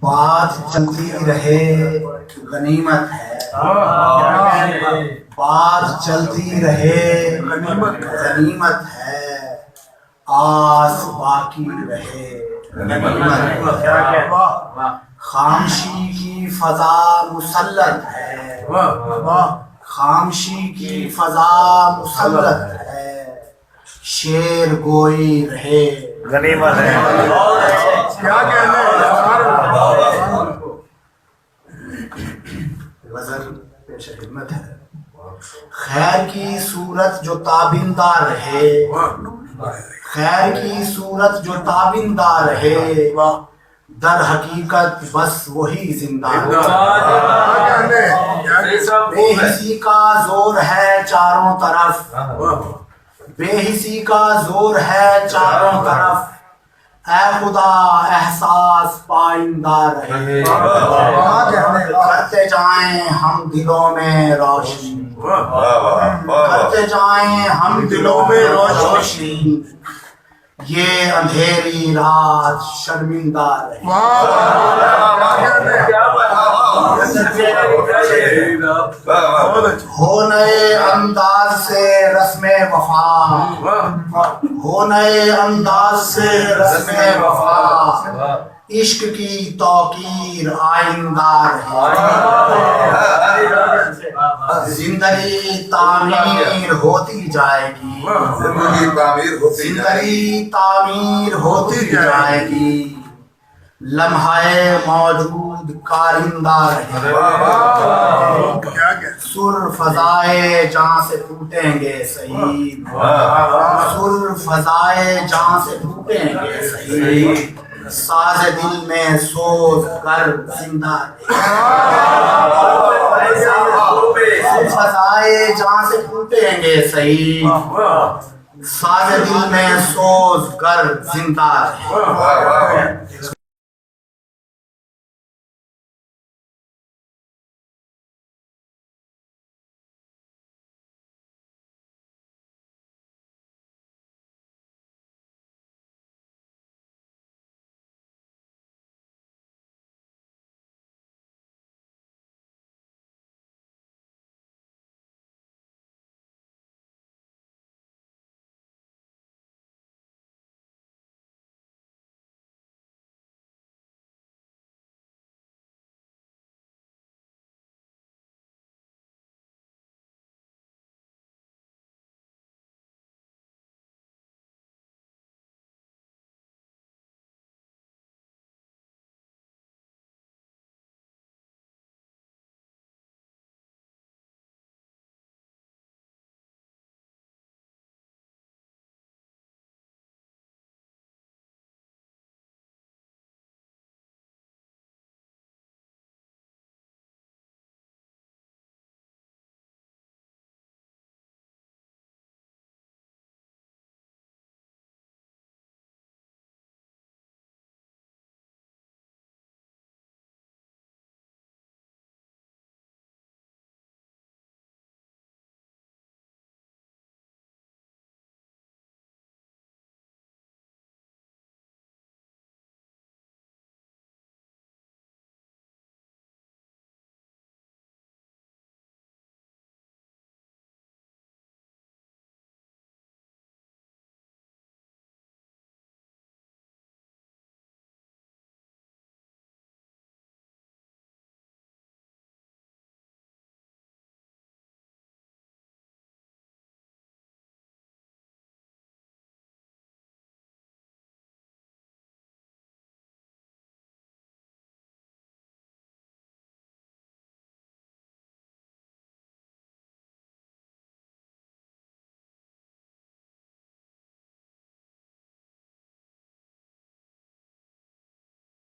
बात चलती रहे गनीमत है, बात चलती रहे गनीमत है, आस बाकी रहे गनीमत है। खामशी की फजा मुसल्लत है, खामशी की फजा मुसल्लत है, शेर गोई रहे गनीमत है। क्या कहने गजल पेश खिदमत है। खैर की सूरत जो ताबिंदा रहे, खैर की सूरत जो ताबिंदा रहे, दर हकीकत बस वही जिंदा है। बेहिसी का जोर है चारों तरफ, बेहिसी का जोर है चारों तरफ, ऐ खुदा एहसास पाइंदा रहे। करते जाएं हम दिलों में रोशनी, करते जाएं हम दिलों में रोशनी, ये अंधेरी रात शर्मिंदा रहे। हो नए अंदाज से रस्मे वफा, हो नए अंदाज से रस्मे वफा, इश्क की तौकीर आइंदा रहे। जिंदगी तामीर होती जाएगी, जिंदगी तामीर होती जाएगी, लम्हाए मौजूद कारिंदा रहे। सुर फजाए जहाँ से टूटेंगे सईद, सुर फजाए जहाँ से टूटेंगे सईद, साज दिल में सोच कर जिंदा फजाए जहाँ से टूटेंगे सईद, साज दिल में सोच कर जिंदा